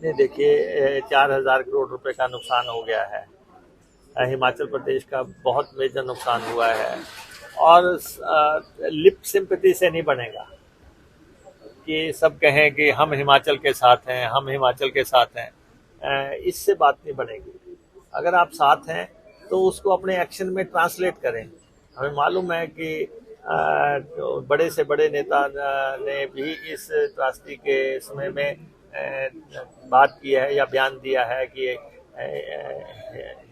आपने देखिए 4,000 करोड़ रुपए का नुकसान हो गया है। हिमाचल प्रदेश का बहुत मेजर नुकसान हुआ है और लिप सिंपैथी से नहीं बनेगा कि सब कहें कि हम हिमाचल के साथ हैं, हम हिमाचल के साथ हैं। इससे बात नहीं बनेगी। अगर आप साथ हैं तो उसको अपने एक्शन में ट्रांसलेट करें। हमें मालूम है कि जो बड़े से बड़े नेता ने भी इस त्रासदी के समय में बात की है या बयान दिया है कि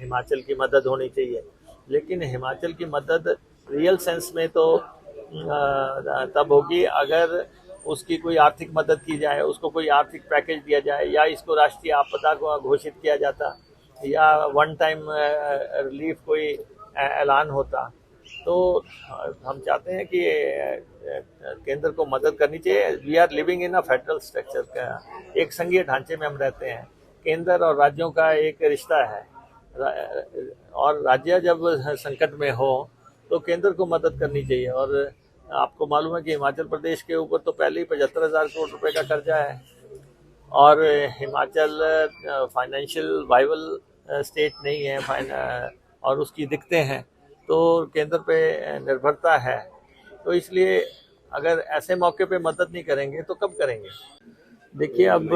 हिमाचल की मदद होनी चाहिए, लेकिन हिमाचल की मदद रियल सेंस में तो तब होगी अगर उसकी कोई आर्थिक मदद की जाए, उसको कोई आर्थिक पैकेज दिया जाए, या इसको राष्ट्रीय आपदा को घोषित किया जाता, या वन टाइम रिलीफ कोई ऐलान होता। तो हम चाहते हैं कि केंद्र को मदद करनी चाहिए। We are living in a federal structure का, एक संघीय ढांचे में हम रहते हैं। केंद्र और राज्यों का एक रिश्ता है और राज्य जब संकट में हो तो केंद्र को मदद करनी चाहिए। और आपको मालूम है कि हिमाचल प्रदेश के ऊपर तो पहले ही 75,000 करोड़ रुपए का कर्जा है और हिमाचल फाइनेंशियल वाइबल स्टेट नहीं है और उसकी दिक्कतें हैं, तो केंद्र पे निर्भरता है। तो इसलिए अगर ऐसे मौके पे मदद नहीं करेंगे तो कब करेंगे। देखिए, अब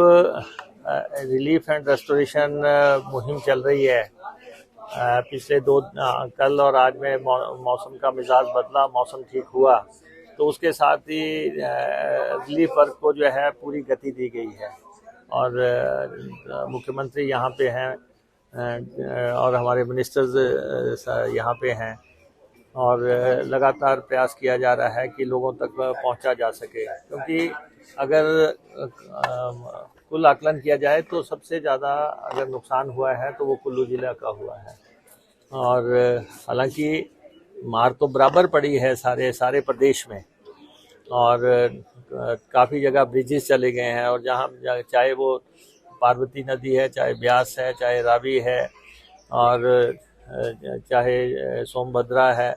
रिलीफ एंड रेस्टोरेशन मुहिम चल रही है। पिछले कल और आज में मौसम का मिजाज बदला, मौसम ठीक हुआ, तो उसके साथ ही रिलीफ वर्क को जो है पूरी गति दी गई है। और मुख्यमंत्री यहाँ पे हैं और हमारे मिनिस्टर्स यहाँ पे हैं और लगातार प्रयास किया जा रहा है कि लोगों तक पहुँचा जा सके, क्योंकि अगर कुल आकलन किया जाए तो सबसे ज़्यादा अगर नुकसान हुआ है तो वो कुल्लू जिला का हुआ है। और हालांकि मार तो बराबर पड़ी है सारे प्रदेश में, और काफ़ी जगह ब्रिजेस चले गए हैं, और जहाँ चाहे वो पार्वती नदी है, चाहे ब्यास है, चाहे रावी है, और चाहे सोमभद्रा है,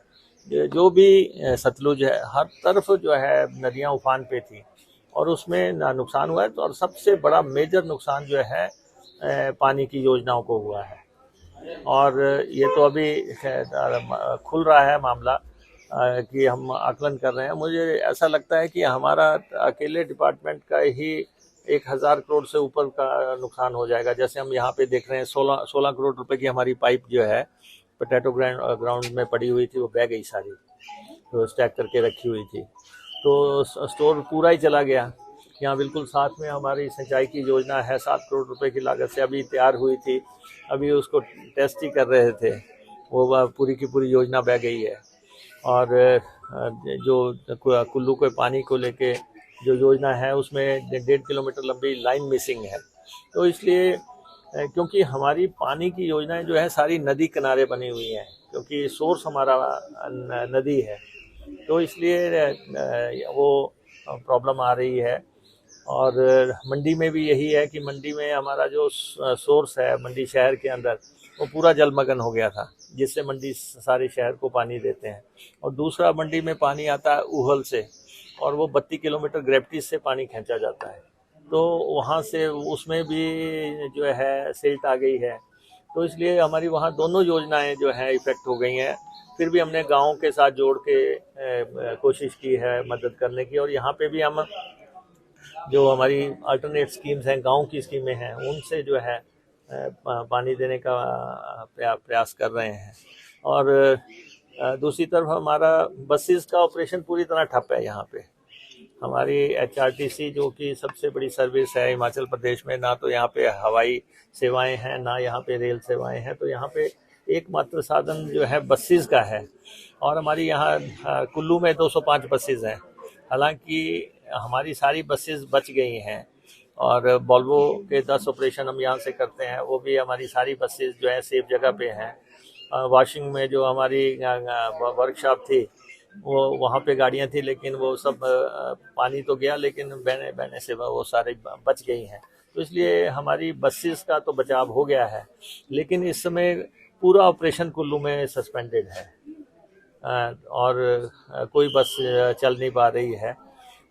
जो भी सतलुज है, हर तरफ जो है नदियाँ उफान पे थी और उसमें नुकसान हुआ है। तो और सबसे बड़ा मेजर नुकसान जो है पानी की योजनाओं को हुआ है। और ये तो अभी खुल रहा है मामला कि हम आकलन कर रहे हैं। मुझे ऐसा लगता है कि हमारा अकेले डिपार्टमेंट का ही 1,000 करोड़ से ऊपर का नुकसान हो जाएगा। जैसे हम यहाँ पे देख रहे हैं 16 करोड़ रुपए की हमारी पाइप जो है पोटैटो ग्राउंड में पड़ी हुई थी, वो बह गई सारी, तो स्टैक करके रखी हुई थी, तो स्टोर पूरा ही चला गया। यहाँ बिल्कुल साथ में हमारी सिंचाई की योजना है, 7 करोड़ रुपए की लागत से अभी तैयार हुई थी, अभी उसको टेस्ट ही कर रहे थे, वो पूरी की पूरी योजना बह गई है। और जो कुल्लू के पानी को लेके जो योजना है उसमें 1.5 किलोमीटर लंबी लाइन मिसिंग है। तो इसलिए क्योंकि हमारी पानी की योजनाएं जो है सारी नदी किनारे बनी हुई हैं, क्योंकि सोर्स हमारा नदी है, तो इसलिए वो प्रॉब्लम आ रही है। और मंडी में भी यही है कि मंडी में हमारा जो सोर्स है मंडी शहर के अंदर, वो पूरा जलमग्न हो गया था, जिससे मंडी सारे शहर को पानी देते हैं। और दूसरा मंडी में पानी आता है ऊहल से, और वो 32 किलोमीटर ग्रेविटी से पानी खींचा जाता है, तो वहाँ से उसमें भी जो है सिल्ट आ गई है। तो इसलिए हमारी वहाँ दोनों योजनाएं जो हैं इफेक्ट हो गई हैं। फिर भी हमने गाँव के साथ जोड़ के कोशिश की है मदद करने की, और यहाँ पे भी हम जो हमारी अल्टरनेट स्कीम्स हैं, गांव की स्कीमें हैं, उनसे जो है पानी देने का प्रयास कर रहे हैं। और दूसरी तरफ हमारा बसेस का ऑपरेशन पूरी तरह ठप है। यहाँ पे हमारी HRTC जो कि सबसे बड़ी सर्विस है हिमाचल प्रदेश में, ना तो यहाँ पे हवाई सेवाएं हैं, ना यहाँ पे रेल सेवाएं हैं, तो यहाँ पे एकमात्र साधन जो है बसेस का है। और हमारी यहाँ कुल्लू में 205 बसेस हैं, हालांकि हमारी सारी बसेस बच गई हैं, और वोल्वो के 10 ऑपरेशन हम यहाँ से करते हैं, वो भी हमारी सारी बसेस जो है सेफ जगह पे हैं। वाशिंग में जो हमारी वर्कशॉप थी, वो वहाँ पे गाड़ियाँ थी, लेकिन वो सब पानी तो गया, लेकिन बहने से वो सारे बच गई हैं। तो इसलिए हमारी बसेस का तो बचाव हो गया है, लेकिन इस समय पूरा ऑपरेशन कुल्लू में सस्पेंडेड है और कोई बस चल नहीं पा रही है।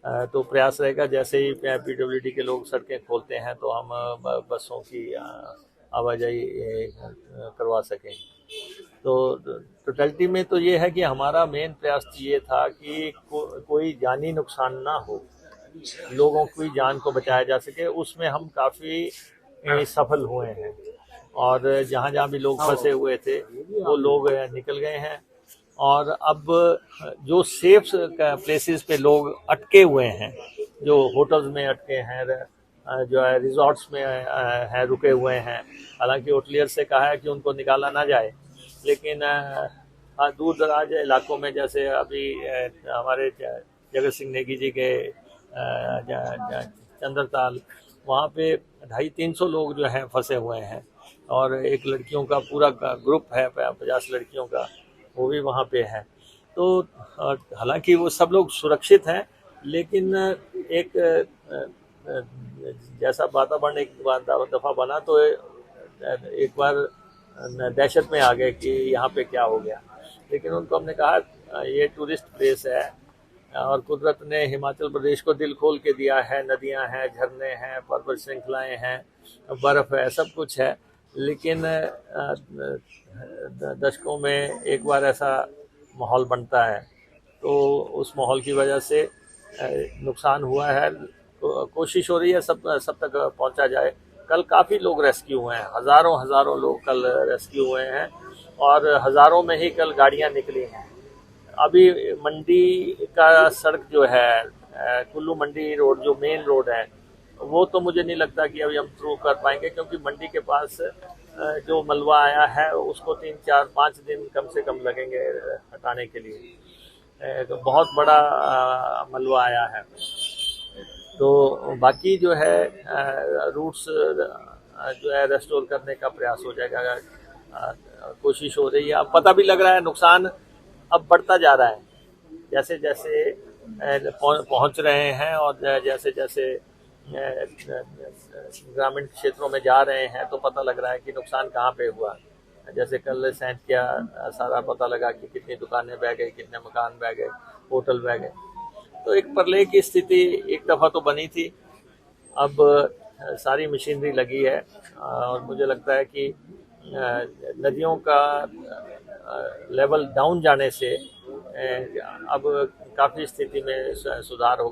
तो प्रयास रहेगा जैसे ही पीडब्ल्यूडी के लोग सड़कें खोलते हैं तो हम बसों की आवाजाही करवा सकें। तो टोटलिटी में तो ये है कि हमारा मेन प्रयास ये था कि कोई जानी नुकसान ना हो, लोगों की जान को बचाया जा सके, उसमें हम काफ़ी सफल हुए हैं। और जहाँ जहाँ भी लोग फंसे हुए थे वो लोग निकल गए हैं। और अब जो सेफ प्लेसेस पे लोग अटके हुए हैं, जो होटल्स में अटके हैं, जो है रिजॉर्ट्स में हैं, रुके हुए हैं, हालांकि होटलियर से कहा है कि उनको निकाला ना जाए, लेकिन दूर दराज इलाकों में जैसे अभी हमारे जगत सिंह नेगी जी के चंद्रताल, वहाँ पे 250-300 लोग जो हैं फंसे हुए हैं। और एक लड़कियों का पूरा ग्रुप है 50 लड़कियों का, वो भी वहाँ पे है। तो हालांकि वो सब लोग सुरक्षित हैं, लेकिन एक जैसा वातावरण एक दफ़ा बना तो एक बार दहशत में आ गए कि यहाँ पे क्या हो गया। लेकिन उनको हमने कहा ये टूरिस्ट प्लेस है और कुदरत ने हिमाचल प्रदेश को दिल खोल के दिया है, नदियाँ हैं, झरने हैं, पर्वत श्रृंखलाएँ हैं, बर्फ़ है, सब कुछ है। लेकिन दशकों में एक बार ऐसा माहौल बनता है, तो उस माहौल की वजह से नुकसान हुआ है। कोशिश हो रही है सब सब तक पहुंचा जाए। कल काफ़ी लोग रेस्क्यू हुए हैं, हज़ारों हज़ारों लोग कल रेस्क्यू हुए हैं और हज़ारों में ही कल गाड़ियां निकली हैं। अभी मंडी का सड़क जो है कुल्लू मंडी रोड, जो मेन रोड है, वो तो मुझे नहीं लगता कि अभी हम थ्रू कर पाएंगे, क्योंकि मंडी के पास जो मलबा आया है उसको 3-4-5 दिन कम से कम लगेंगे हटाने के लिए। तो बहुत बड़ा मलबा आया है। तो बाकी जो है रूट्स जो है रेस्टोर करने का प्रयास हो जाएगा। कोशिश हो रही है, अब पता भी लग रहा है नुकसान अब बढ़ता जा रहा है जैसे जैसे पहुंच रहे हैं, और जैसे जैसे ग्रामीण क्षेत्रों में जा रहे हैं तो पता लग रहा है कि नुकसान कहाँ पे हुआ। जैसे कल सेंट किया, सारा पता लगा कि कितनी दुकानें बह गई, कितने मकान बह गए, होटल बह गए। तो एक प्रलय की स्थिति एक दफ़ा तो बनी थी। अब सारी मशीनरी लगी है और मुझे लगता है कि नदियों का लेवल डाउन जाने से अब काफ़ी स्थिति में सुधार होगा।